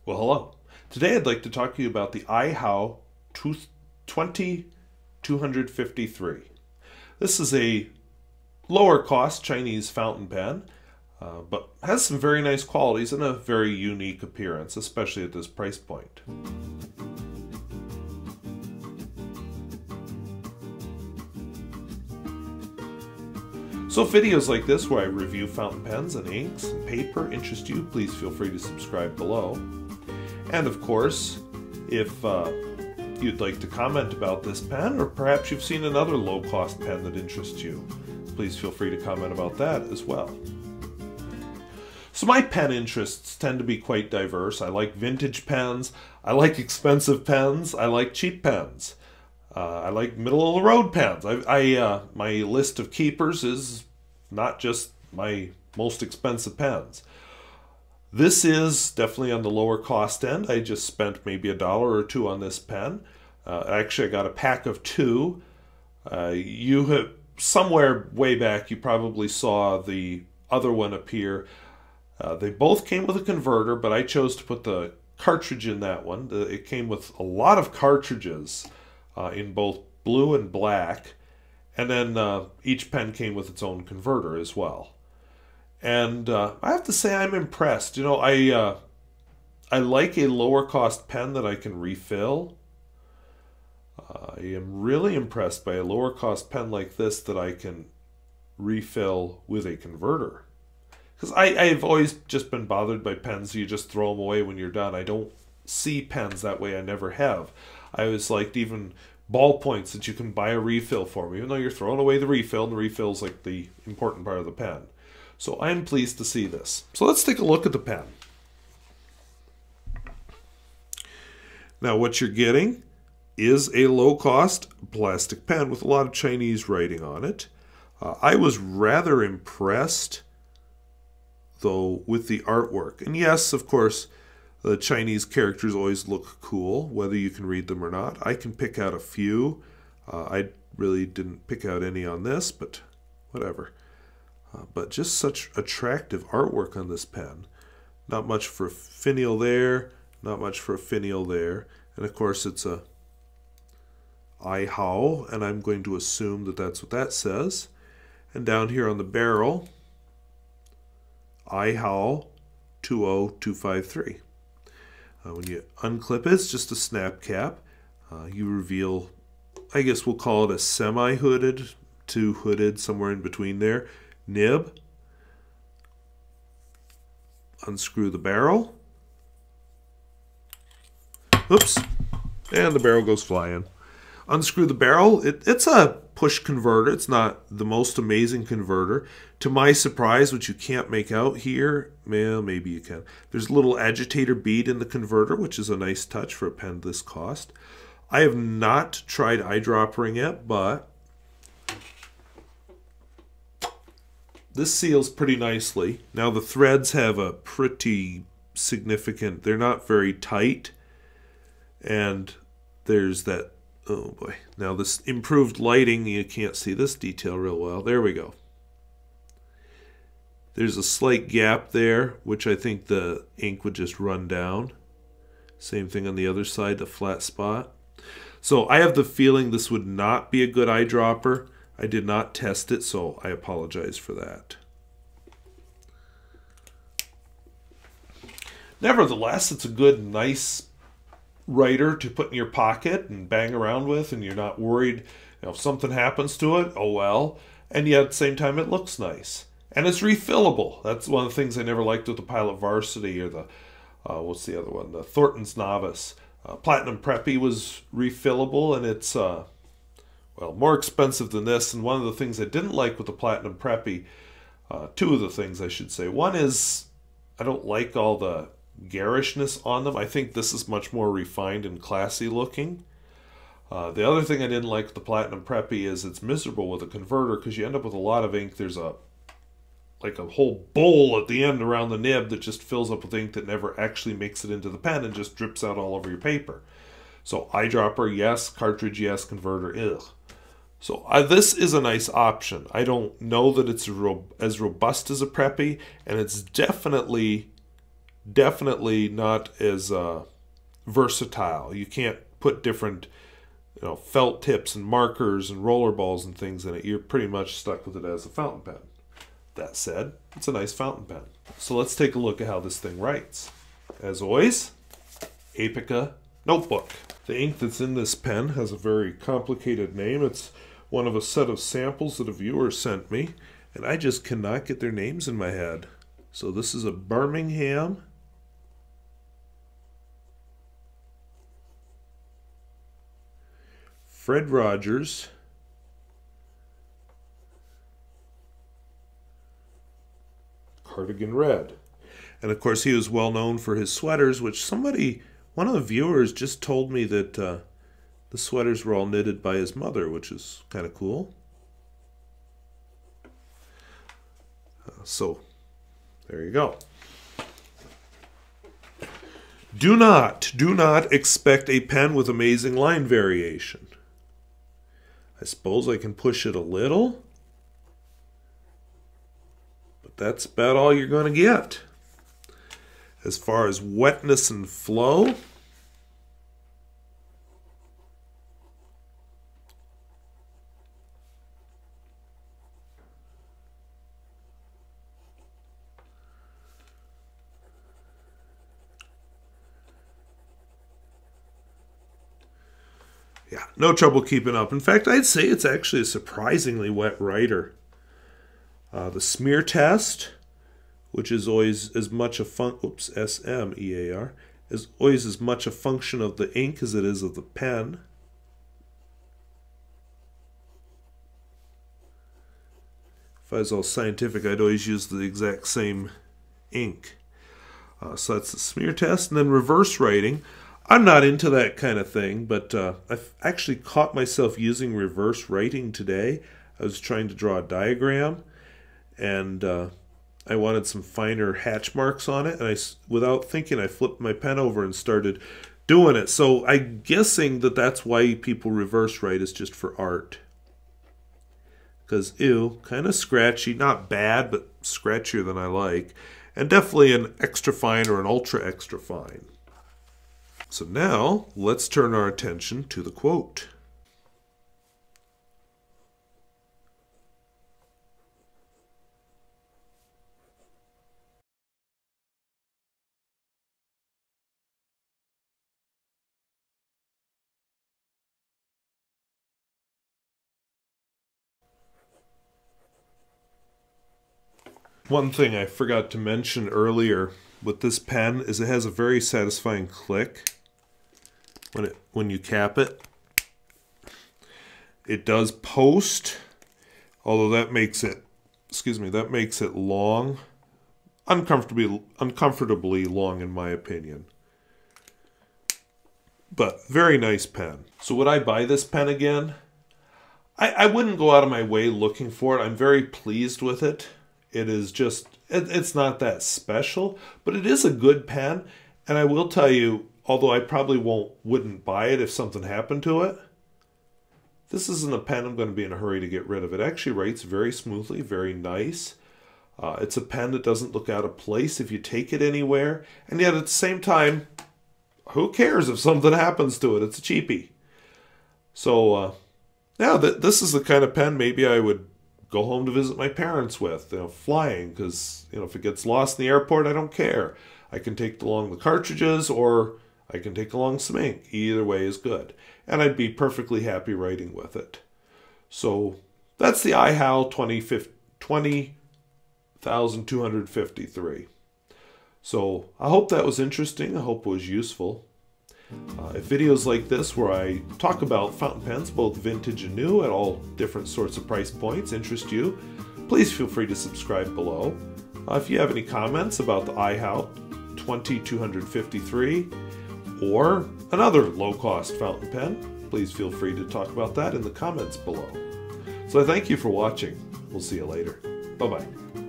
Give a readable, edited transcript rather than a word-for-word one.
Well, hello. Today I'd like to talk to you about the Aihao 20253. This is a lower cost Chinese fountain pen, but has some very nice qualities and a very unique appearance, especially at this price point. So if videos like this where I review fountain pens and inks and paper interest you, please feel free to subscribe below. And of course, if you'd like to comment about this pen, or perhaps you've seen another low-cost pen that interests you, please feel free to comment about that as well. So my pen interests tend to be quite diverse. I like vintage pens, I like expensive pens, I like cheap pens. I like middle-of-the-road pens. My list of keepers is not just my most expensive pens. This is definitely on the lower cost end. I just spent maybe $1 or $2 on this pen. Actually, I got a pack of 2. You have somewhere way back, you probably saw the other one appear. They both came with a converter, but I chose to put the cartridge in that one. It came with a lot of cartridges in both blue and black, and then each pen came with its own converter as well. And I have to say I'm impressed. You know, I like a lower cost pen that I can refill. I am really impressed by a lower cost pen like this that I can refill with a converter. Because I've always just been bothered by pens you just throw them away when you're done. I don't see pens that way. I never have. I always liked even ballpoints that you can buy a refill for, even though you're throwing away the refill, and the refill's like the important part of the pen. So I'm pleased to see this. So let's take a look at the pen. Now what you're getting is a low-cost plastic pen with a lot of Chinese writing on it. I was rather impressed, though, with the artwork. And yes, of course, the Chinese characters always look cool, whether you can read them or not. I can pick out a few. I really didn't pick out any on this, but whatever. But just such attractive artwork on this pen. Not much for a finial there, not much for a finial there. And of course it's a Aihao, and I'm going to assume that that's what that says. And down here on the barrel, Aihao 20253. When you unclip it, it's just a snap cap. You reveal, I guess we'll call it a semi-hooded to hooded, somewhere in between there, nib. Unscrew the barrel. Oops. And the barrel goes flying. Unscrew the barrel. It's a push converter. It's not the most amazing converter. To my surprise, which you can't make out here, well, maybe you can. There's a little agitator bead in the converter, which is a nice touch for a pen this cost. I have not tried eyedroppering it, but this seals pretty nicely. Now the threads have a pretty significant, they're not very tight, and there's that, oh boy. Now this improved lighting, you can't see this detail real well. There we go. There's a slight gap there, which I think the ink would just run down. Same thing on the other side, the flat spot. So I have the feeling this would not be a good eyedropper. I did not test it, so I apologize for that. Nevertheless, it's a good, nice writer to put in your pocket and bang around with, and you're not worried, you know, if something happens to it, oh well. And yet at the same time it looks nice. And it's refillable. That's one of the things I never liked with the Pilot Varsity or the, what's the other one? The Thornton's Novice. Platinum Preppy was refillable, and it's, well, more expensive than this. And one of the things I didn't like with the Platinum Preppy, two of the things I should say. One is I don't like all the garishness on them. I think this is much more refined and classy looking. The other thing I didn't like with the Platinum Preppy is it's miserable with a converter because you end up with a lot of ink. There's like a whole bowl at the end around the nib that just fills up with ink that never actually makes it into the pen and just drips out all over your paper. So eyedropper, yes. Cartridge, yes. Converter, ugh. So this is a nice option. I don't know that it's as robust as a Preppy, and it's definitely definitely not as versatile. You can't put different felt tips and markers and roller balls and things in it. You're pretty much stuck with it as a fountain pen. That said, it's a nice fountain pen. So let's take a look at how this thing writes. As always, Apica notebook. The ink that's in this pen has a very complicated name. It's one of a set of samples that a viewer sent me, and I just cannot get their names in my head. So this is a Birmingham Fred Rogers Cardigan Red. And of course he was well known for his sweaters, which one of the viewers just told me that the sweaters were all knitted by his mother, which is kind of cool. So there you go. Do not expect a pen with amazing line variation. I suppose I can push it a little, but that's about all you're going to get. As far as wetness and flow, yeah, no trouble keeping up. In fact, I'd say it's actually a surprisingly wet writer. The smear test, which is always as much a SMEAR, is always as much a function of the ink as it is of the pen. If I was all scientific, I'd always use the exact same ink. So that's the smear test. And then reverse writing. I'm not into that kind of thing, but I've actually caught myself using reverse writing today. I was trying to draw a diagram, and I wanted some finer hatch marks on it, and without thinking, I flipped my pen over and started doing it. So I'm guessing that that's why people reverse write, is just for art. Because, ew, kind of scratchy. Not bad, but scratchier than I like. And definitely an extra fine or an ultra extra fine. So now, let's turn our attention to the quote. One thing I forgot to mention earlier with this pen is it has a very satisfying click when you cap it. It does post, although that makes it long, uncomfortably long in my opinion. But very nice pen. So would I buy this pen again? I wouldn't go out of my way looking for it. I'm very pleased with it. It is just, it's not that special, but it is a good pen. And I will tell you, although I probably wouldn't buy it if something happened to it, this isn't a pen I'm going to be in a hurry to get rid of. It actually writes very smoothly, very nice. It's a pen that doesn't look out of place if you take it anywhere. And yet at the same time, who cares if something happens to it? It's a cheapie. So, yeah, this is the kind of pen maybe I would go home to visit my parents with, flying, because, if it gets lost in the airport, I don't care. I can take along the cartridges, or I can take along some ink. Either way is good. And I'd be perfectly happy writing with it. So that's the Aihao 20,253. So I hope that was interesting. I hope it was useful. If videos like this, where I talk about fountain pens, both vintage and new, at all different sorts of price points, interest you, please feel free to subscribe below. If you have any comments about the Aihao 20,253 or another low-cost fountain pen, please feel free to talk about that in the comments below. So I thank you for watching. We'll see you later. Bye-bye.